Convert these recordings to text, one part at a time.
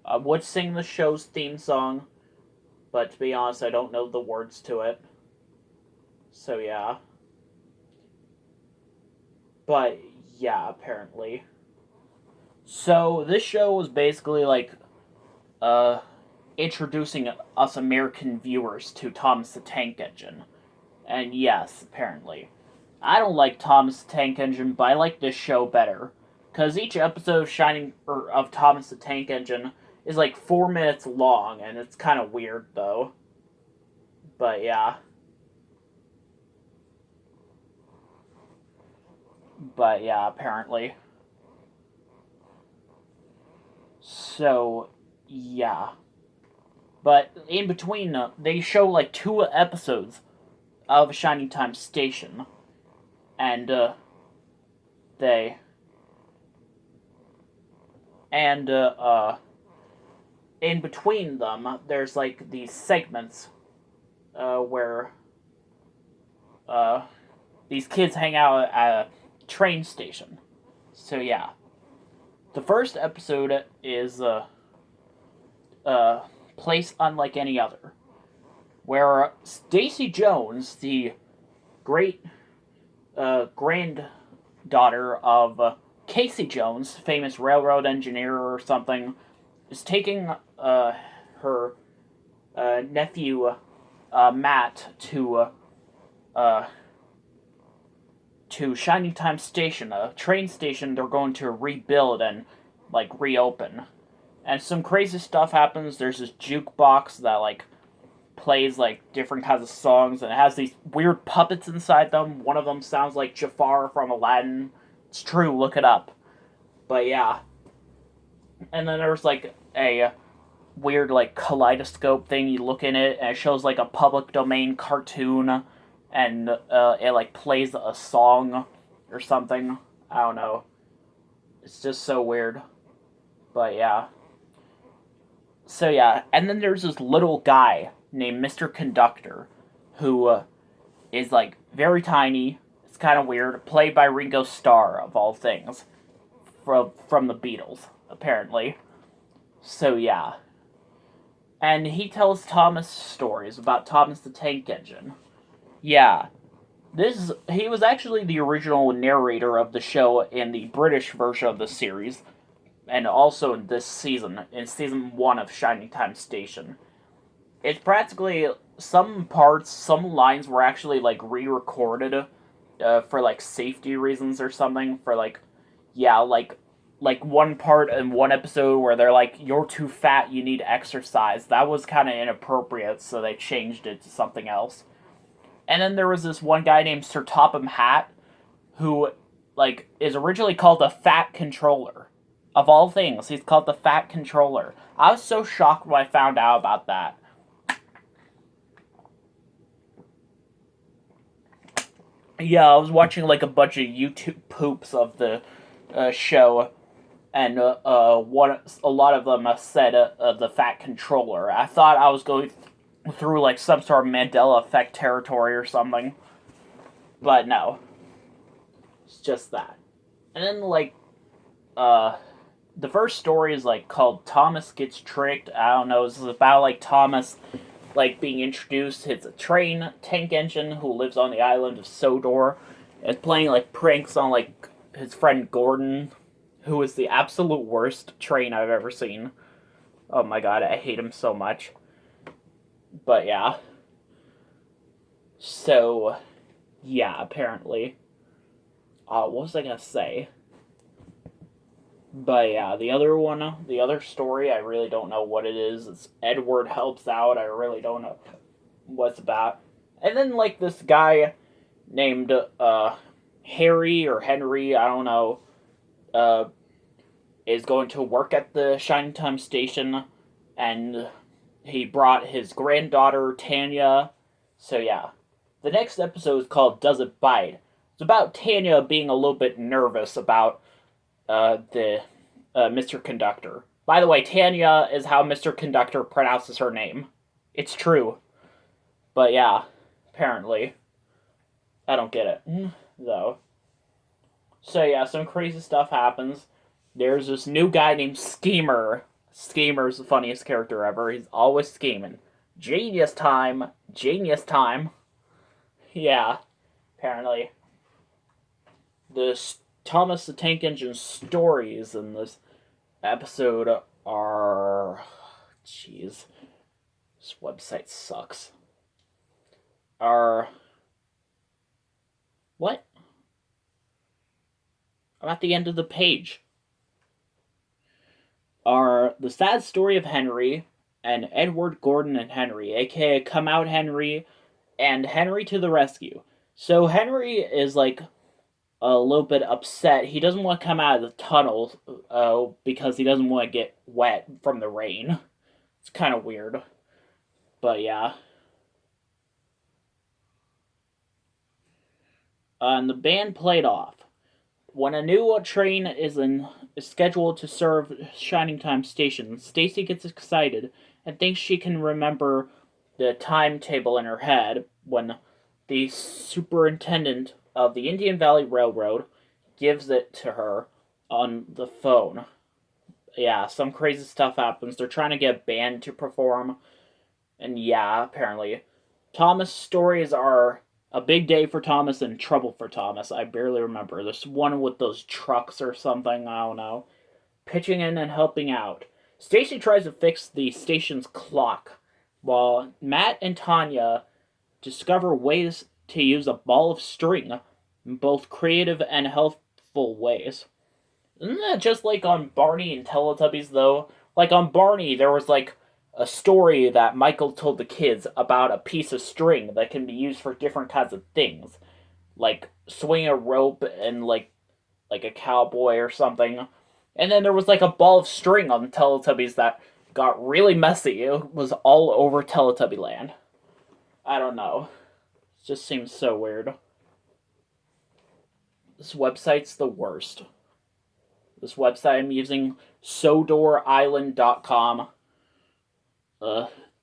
I would sing the show's theme song, but to be honest, I don't know the words to it. So yeah. But yeah, apparently. So this show was basically like uh introducing us American viewers to Thomas the Tank Engine. And yes, apparently. I don't like Thomas the Tank Engine, but I like this show better. Cause each episode of of Thomas the Tank Engine is like 4 minutes long, and it's kind of weird though. But yeah, apparently. So yeah, but in between, they show like 2 episodes of Shining Time Station, and they and in between them, there's like these segments where uh, these kids hang out at a train station. So yeah, the first episode is place unlike any other, where Stacy Jones, the great granddaughter of Casey Jones, famous railroad engineer or something, is taking her nephew Matt uh, to Shining Time Station, a train station they're going to rebuild and like reopen. And some crazy stuff happens. There's this jukebox that like plays like different kinds of songs, and it has these weird puppets inside them. One of them sounds like Jafar from Aladdin. It's true, look it up. But yeah. And then there's like a weird like kaleidoscope thing. You look in it and it shows like a public domain cartoon, and it like plays a song or something. I don't know. It's just so weird. But yeah. So yeah, and then there's this little guy named Mr. Conductor, who is like very tiny. It's kind of weird. Played by Ringo Starr of all things, from the Beatles apparently. So yeah, and he tells Thomas stories about Thomas the Tank Engine. Yeah, he was actually the original narrator of the show in the British version of the series, and also in this season, in season 1 of Shining Time Station. It's practically some lines were actually like re-recorded for like safety reasons or something. For like, yeah, like one part in one episode where they're like, "You're too fat, you need exercise." That was kind of inappropriate, so they changed it to something else. And then there was this one guy named Sir Topham Hatt, who like is originally called the Fat Controller. Of all things, he's called the Fat Controller. I was so shocked when I found out about that. Yeah, I was watching like a bunch of YouTube poops of the show, and a lot of them said the Fat Controller. I thought I was going through like some sort of Mandela effect territory or something, but no, it's just that. And then like the first story is like called Thomas Gets Tricked. I don't know. It's about like Thomas like being introduced. It's a train tank engine who lives on the island of Sodor. Is playing like pranks on like his friend Gordon, who is the absolute worst train I've ever seen. Oh my god, I hate him so much. But yeah. So yeah, apparently. What was I gonna say? But yeah, the other story, I really don't know what it is. It's Edward helps out. I really don't know what's about. And then like this guy named Harry or Henry, I don't know, uh, is going to work at the Shining Time Station, and he brought his granddaughter Tanya. So yeah, the next episode is called "Does It Bite?" It's about Tanya being a little bit nervous about the Mr. Conductor. By the way, Tanya is how Mr. Conductor pronounces her name. It's true. But yeah, apparently. I don't get it, though. So yeah, some crazy stuff happens. There's this new guy named Schemer. Schemer's the funniest character ever. He's always scheming. Genius time! Genius time! Yeah, apparently. The Thomas the Tank Engine stories in this episode are... Jeez. This website sucks. Are... What? I'm at the end of the page. Are The Sad Story of Henry and Edward Gordon and Henry, aka Come Out Henry and Henry to the Rescue. So Henry is like a little bit upset. He doesn't want to come out of the tunnel because he doesn't want to get wet from the rain. It's kind of weird. But yeah. And the band played off. When a new train is scheduled to serve Shining Time Station, Stacy gets excited and thinks she can remember the timetable in her head when the superintendent of the Indian Valley Railroad gives it to her on the phone. Yeah, some crazy stuff happens. They're trying to get a band to perform. And yeah, apparently. Thomas' stories are a big day for Thomas and trouble for Thomas. I barely remember. There's one with those trucks or something. I don't know. Pitching in and helping out. Stacy tries to fix the station's clock, while Matt and Tanya discover ways to use a ball of string in both creative and helpful ways. Isn't that just like on Barney and Teletubbies, though? Like on Barney, there was like a story that Michael told the kids about a piece of string that can be used for different kinds of things, like swing a rope and like a cowboy or something. And then there was like a ball of string on the Teletubbies that got really messy. It was all over Teletubby Land. I don't know. It just seems so weird. This website's the worst. This website I'm using, SodorIsland.com.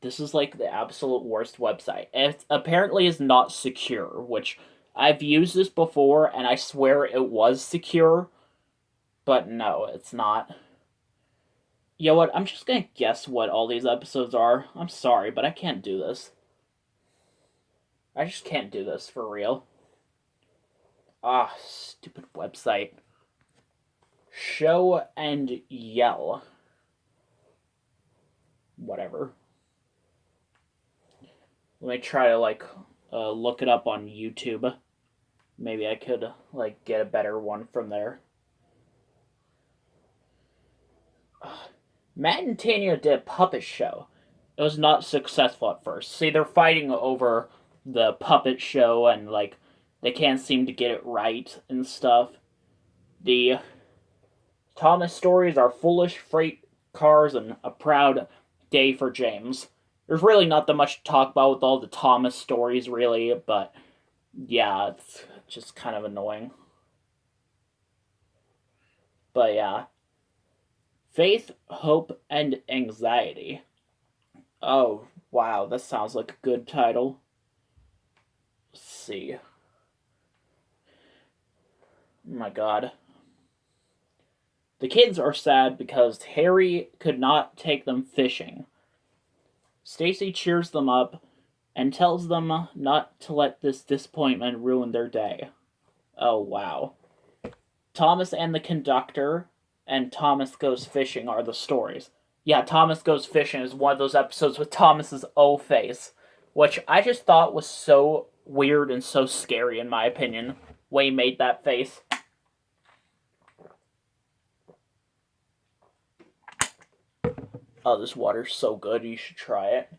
This is like the absolute worst website. It apparently is not secure, which I've used this before and I swear it was secure, but no, it's not. You know what, I'm just gonna guess what all these episodes are. I'm sorry, but I can't do this. I just can't do this, for real. Ah, stupid website. Show and Yell. Whatever. Let me try to, look it up on YouTube. Maybe I could, get a better one from there. Matt and Tanya did a puppet show. It was not successful at first. See, they're fighting over the puppet show and, they can't seem to get it right and stuff. The Thomas stories are foolish freight cars and a proud day for James. There's really not that much to talk about with all the Thomas stories, really, but yeah, it's just kind of annoying. But yeah. Faith, Hope, and Anxiety. Oh, wow, that sounds like a good title. Let's see. Oh my god. The kids are sad because Harry could not take them fishing. Stacy cheers them up and tells them not to let this disappointment ruin their day. Oh, wow. Thomas and the Conductor and Thomas Goes Fishing are the stories. Yeah, Thomas Goes Fishing is one of those episodes with Thomas's O face, which I just thought was so weird and so scary, in my opinion, when he made that face. Oh, this water's so good, you should try it.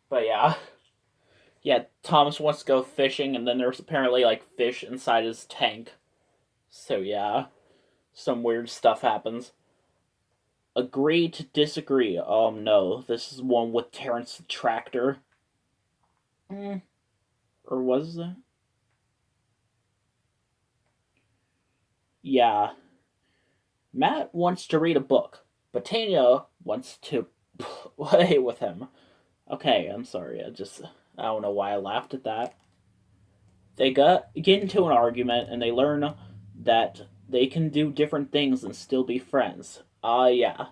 But yeah. Yeah, Thomas wants to go fishing, and then there's apparently, fish inside his tank. So yeah, some weird stuff happens. Agree to disagree. Oh no, this is one with Terrence the Tractor. Or was that? Yeah. Matt wants to read a book, but Tanya wants to play with him. Okay, I'm sorry. I don't know why I laughed at that. They get into an argument and they learn that they can do different things and still be friends. Yeah.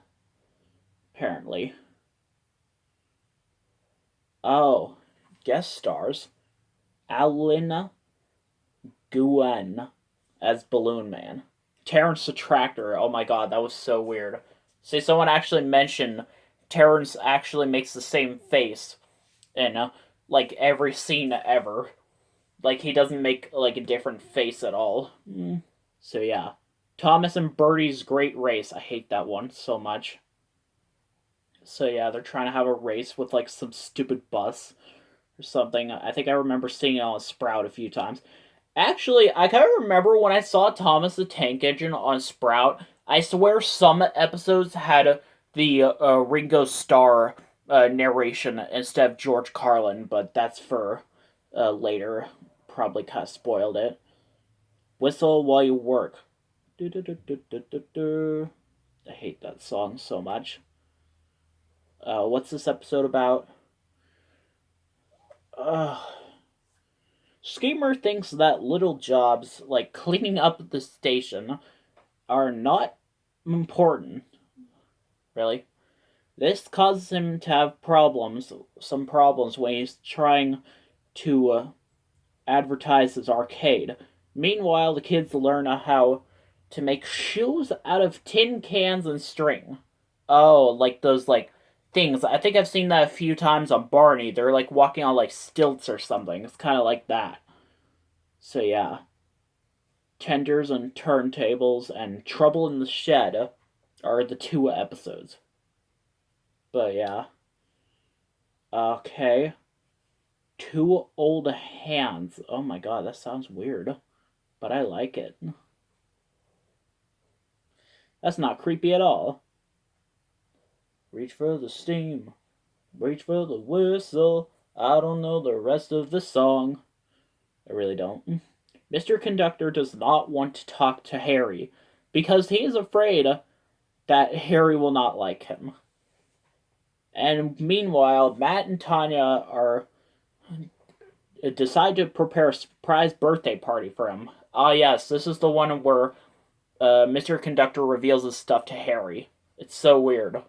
apparently. Oh, guest stars Alina Guen as Balloon Man. Terrence the Tractor. Oh my god, that was so weird. See, someone actually mentioned Terrence actually makes the same face in like every scene ever. Like he doesn't make like a different face at all. So yeah, Thomas and Bertie's Great Race. I hate that one so much. So yeah, they're trying to have a race with like some stupid bus or something. I think I remember seeing it on Sprout a few times. Actually, I kind of remember when I saw Thomas the Tank Engine on Sprout. I swear some episodes had the Ringo Starr narration instead of George Carlin, but that's for later. Probably kind of spoiled it. Whistle while you work. I hate that song so much. What's this episode about? Schemer thinks that little jobs like cleaning up the station are not important. Really? This causes him to have some problems when he's trying to advertise his arcade. Meanwhile, the kids learn how to make shoes out of tin cans and string. Oh, like those like things. I think I've seen that a few times on Barney. They're like walking on like stilts or something. It's kind of like that. So yeah, Tenders and Turntables and Trouble in the Shed are the two episodes. But yeah. Okay. Two old hands. Oh my god, that sounds weird. But I like it. That's not creepy at all. Reach for the steam. Reach for the whistle. I don't know the rest of the song. I really don't. Mr. Conductor does not want to talk to Harry because he is afraid that Harry will not like him. And meanwhile, Matt and Tanya are decide to prepare a surprise birthday party for him. Ah, yes, this is the one where Mr. Conductor reveals his stuff to Harry. It's so weird.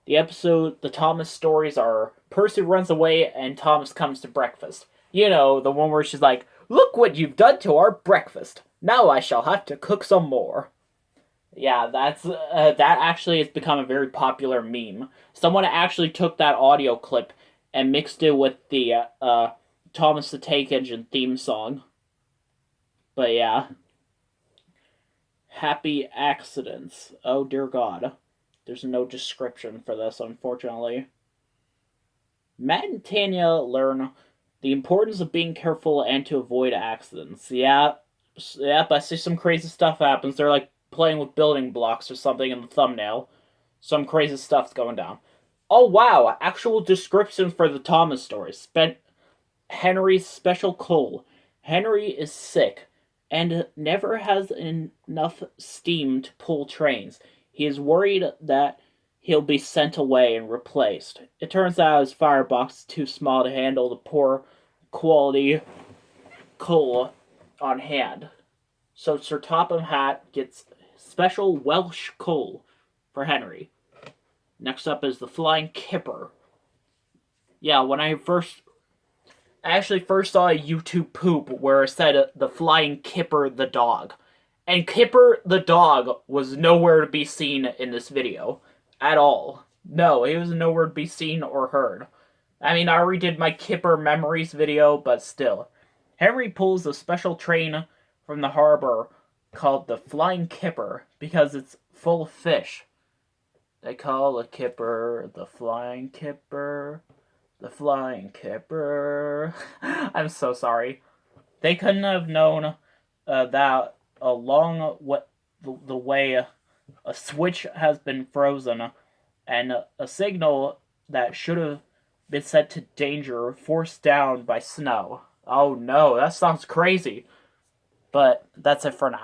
The Thomas stories are Percy runs away and Thomas comes to breakfast. You know, the one where she's like, "Look what you've done to our breakfast. Now I shall have to cook some more." Yeah, that actually has become a very popular meme. Someone actually took that audio clip and mixed it with the Thomas the Tank Engine theme song. But yeah. Happy accidents. Oh dear God. There's no description for this, unfortunately. Matt and Tanya learn the importance of being careful and to avoid accidents. Yep, I see some crazy stuff happens. They're like playing with building blocks or something in the thumbnail. Some crazy stuff's going down. Oh wow, actual description for the Thomas story. Henry's special coal. Henry is sick and never has enough steam to pull trains. He is worried that he'll be sent away and replaced. It turns out his firebox is too small to handle the poor quality coal on hand. So Sir Topham Hatt gets special Welsh coal for Henry. Next up is the Flying Kipper. Yeah, when I actually first saw a YouTube poop where it said the Flying Kipper the dog. And Kipper the dog was nowhere to be seen in this video. At all. No, he was nowhere to be seen or heard. I mean, I already did my Kipper Memories video, but still. Henry pulls a special train from the harbor called the Flying Kipper because it's full of fish. They call a kipper the Flying Kipper. The Flying Kipper. I'm so sorry. They couldn't have known that along the way a switch has been frozen and a signal that should have been set to danger forced down by snow. Oh no, that sounds crazy. But that's it for now.